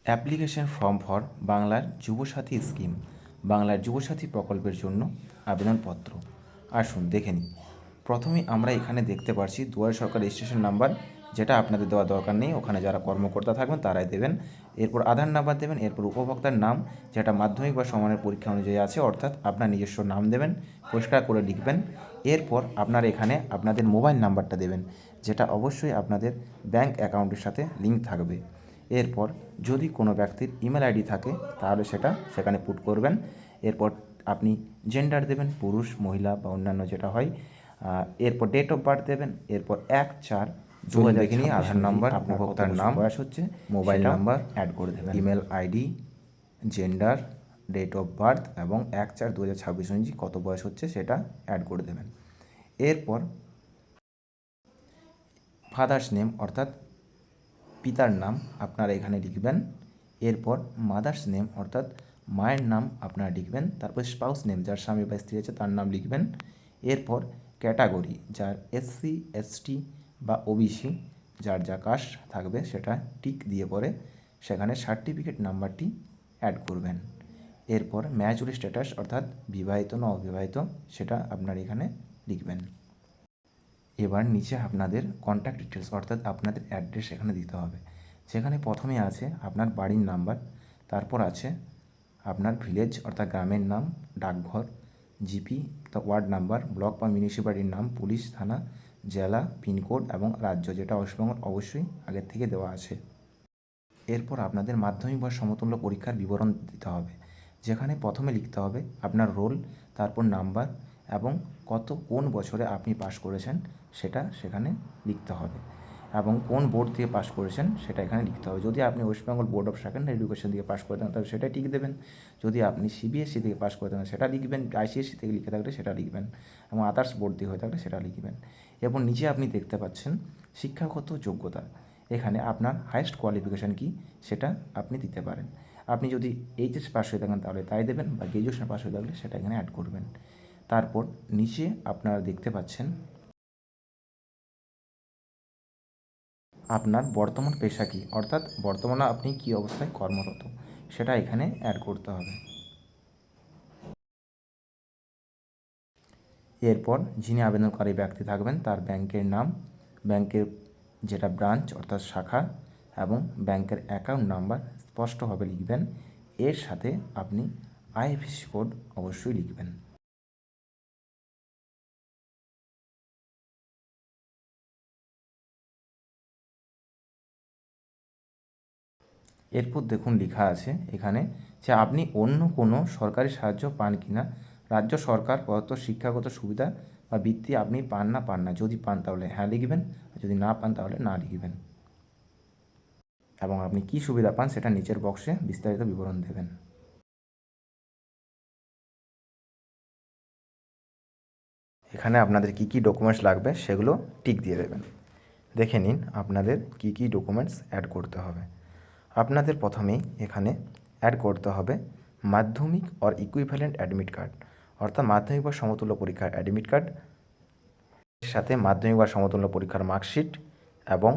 Application form for বাংলার Yuvasathi scheme, বাংলার যুবসাথী প্রকল্পের জন্য আবেদনপত্র। আসুন দেখে নিই। প্রথমেই আমরা এখানে দেখতে পাচ্ছি দুয়ারে সরকার রেজিস্ট্রেশন নাম্বার, যেটা আপনাদের দেওয়া দরকার নেই, ওখানে যারা কর্মকর্তা থাকবেন তারাই দেবেন। এরপর আধার নাম্বার দেবেন, এরপর উপভোক্তার নাম, যেটা মাধ্যমিক বা সমানের পরীক্ষা অনুযায়ী আছে, অর্থাৎ আপনার নিজস্ব নাম দেবেন, পরিষ্কার করে লিখবেন। এরপর আপনার এখানে আপনাদের মোবাইল নাম্বারটা দেবেন, যেটা অবশ্যই আপনাদের ব্যাঙ্ক অ্যাকাউন্টের সাথে লিঙ্ক থাকবে। এরপর যদি কোনো ব্যক্তির ইমেল আইডি থাকে তাহলে সেটা সেখানে পুট করবেন। এরপর আপনি জেন্ডার দেবেন, পুরুষ মহিলা বা অন্যান্য যেটা হয়। এরপর ডেট অফ বার্থ দেবেন। এরপর 1/4/2026 দেখে নিয়ে আধার নাম্বার, উপভোক্তার নাম, বয়স হচ্ছে, মোবাইল নাম্বার অ্যাড করে দেবেন, email ID, gender, date of birth এবং 1/4/2026 অনুযায়ী কত বয়স হচ্ছে সেটা অ্যাড করে দেবেন। এরপর ফাদার্স নেম অর্থাৎ পিতার নাম আপনারা এখানে লিখবেন। এরপর মাদার্স নেম অর্থাৎ মায়ের নাম আপনারা লিখবেন। তারপর স্পাউস নেম, যার স্বামী বা স্ত্রী আছে তার নাম লিখবেন। এরপর ক্যাটাগরি, যার SC ST বা OBC, যার যা কাস্ট থাকবে সেটা টিক দিয়ে পরে সেখানে সার্টিফিকেট নাম্বারটি অ্যাড করবেন। এরপর ম্যাচুরি স্ট্যাটাস অর্থাৎ বিবাহিত না অবিবাহিত সেটা আপনার এখানে লিখবেন। এবার নিচে আপনাদের কন্ট্যাক্ট ডিটেলস অর্থাৎ আপনাদের অ্যাড্রেস এখানে দিতে হবে, যেখানে প্রথমে আছে আপনার বাড়ির নাম্বার, তারপর আছে আপনার ভিলেজ অর্থাৎ গ্রামের নাম, ডাকঘর, জিপি ওয়ার্ড নাম্বার, ব্লক বা মিউনিসিপ্যালিটির নাম, পুলিশ থানা, জেলা, পিনকোড এবং রাজ্য, যেটা ওয়েস্টবেঙ্গল অবশ্যই আগের থেকে দেওয়া আছে। এরপর আপনাদের মাধ্যমিক বা সমতুল্য পরীক্ষার বিবরণ দিতে হবে, যেখানে প্রথমে লিখতে হবে আপনার রোল, তারপর নাম্বার এবং কোন বছরে আপনি পাশ করেছেন সেটা সেখানে লিখতে হবে, এবং কোন বোর্ড থেকে পাশ করেছেন সেটা এখানে লিখতে হবে। যদি আপনি West Bengal board of secondary education থেকে পাশ করে থাকেন তাহলে সেটাই টিক দেবেন। যদি আপনি CBSE থেকে পাশ করে থাকেন সেটা লিখবেন, ICSE থেকে লিখে থাকলে সেটা লিখবেন, এবং আদার্স বোর্ড দিয়ে হয়ে থাকলে সেটা লিখবেন। এবং নিচে আপনি দেখতে পাচ্ছেন শিক্ষাগত যোগ্যতা, এখানে আপনার হাইয়েস্ট কোয়ালিফিকেশান কী সেটা আপনি দিতে পারেন। আপনি যদি HS পাস হয়ে থাকেন তাহলে তাই দেবেন, বা গ্র্যাজুয়েশন পাস হয়ে থাকলে সেটা এখানে অ্যাড করবেন। তারপর নিচে আপনারা দেখতে পাচ্ছেন আপনার বর্তমান পেশা কী, অর্থাৎ বর্তমানে আপনি কী অবস্থায় কর্মরত সেটা এখানে অ্যাড করতে হবে। এরপর যিনি আবেদনকারী ব্যক্তি থাকবেন তার ব্যাংকের নাম, ব্যাংকের যেটা ব্রাঞ্চ অর্থাৎ শাখা, এবং ব্যাংকের অ্যাকাউন্ট নাম্বার স্পষ্টভাবে লিখবেন। এর সাথে আপনি IFSC কোড অবশ্যই লিখবেন। এরপর দেখুন লেখা আছে এখানে যে আপনি অন্য কোনো সরকারি সাহায্য পান কি না, রাজ্য সরকার প্রদত্ত শিক্ষাগত সুবিধা বা বৃত্তি আপনি পান না, যদি পান তাহলে হ্যাঁ লিখবেন, আর যদি না পান তাহলে না লিখবেন, এবং আপনি কী সুবিধা পান সেটা নিচের বক্সে বিস্তারিত বিবরণ দেবেন। এখানে আপনাদের কী কী ডকুমেন্টস লাগবে সেগুলো টিক দিয়ে দেবেন। দেখে নিন আপনাদের কী কী ডকুমেন্টস অ্যাড করতে হবে। আপনাদের প্রথমেই এখানে অ্যাড করতে হবে মাধ্যমিক অর ইকুইভ্যালেন্ট অ্যাডমিট কার্ড, অর্থাৎ মাধ্যমিক বা সমতুল্য পরীক্ষার অ্যাডমিট কার্ড, এর সাথে মাধ্যমিক বা সমতুল্য পরীক্ষার মার্কশিট এবং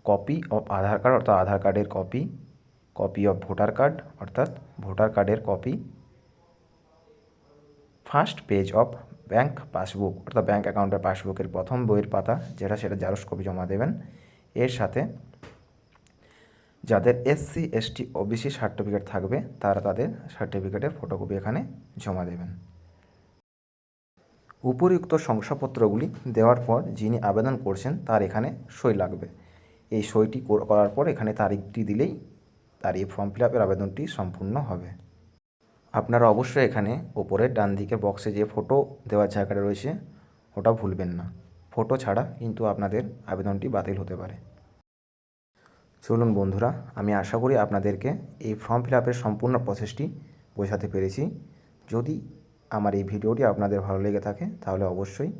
কপি অফ আধার কার্ড অর্থাৎ আধার কার্ডের copy, copy of voter card অর্থাৎ ভোটার কার্ডের copy, first page of bank passbook অর্থাৎ ব্যাঙ্ক অ্যাকাউন্টের পাসবুকের প্রথম বইয়ের পাতা যেটা সেটা জেরক্স কপি জমা দেবেন। এর সাথে যাদের SC ST OBC সার্টিফিকেট থাকবে তারা তাদের সার্টিফিকেটের ফটোকপি এখানে জমা দেবেন। উপরিউক্ত শংসাপত্রগুলি দেওয়ার পর যিনি আবেদন করছেন তার এখানে সই লাগবে। এই সইটি করার পর এখানে তারিখটি দিলেই তার এই ফর্ম ফিল আপের আবেদনটি সম্পূর্ণ হবে। আপনারা অবশ্যই এখানে ওপরের ডান দিকের বক্সে যে ফটো দেওয়ার জায়গাটা রয়েছে ওটা ভুলবেন না, ফটো ছাড়া কিন্তু আপনাদের আবেদনটি বাতিল হতে পারে। চলুন বন্ধুরা, আমি আশা করি আপনাদেরকে এই ফর্ম ফিল আপের সম্পূর্ণ প্রসেসটি বোঝাতে পেরেছি। যদি আমার এই ভিডিওটি আপনাদের ভালো লেগে থাকে তাহলে অবশ্যই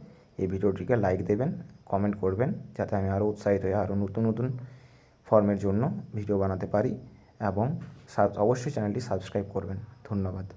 এই ভিডিওটিকে লাইক দেবেন, কমেন্ট করবেন, যাতে আমি আরও উৎসাহিত হয়ে আরও নতুন নতুন ফর্মের জন্য ভিডিও বানাতে পারি, এবং অবশ্যই চ্যানেলটি সাবস্ক্রাইব করবেন। ধন্যবাদ।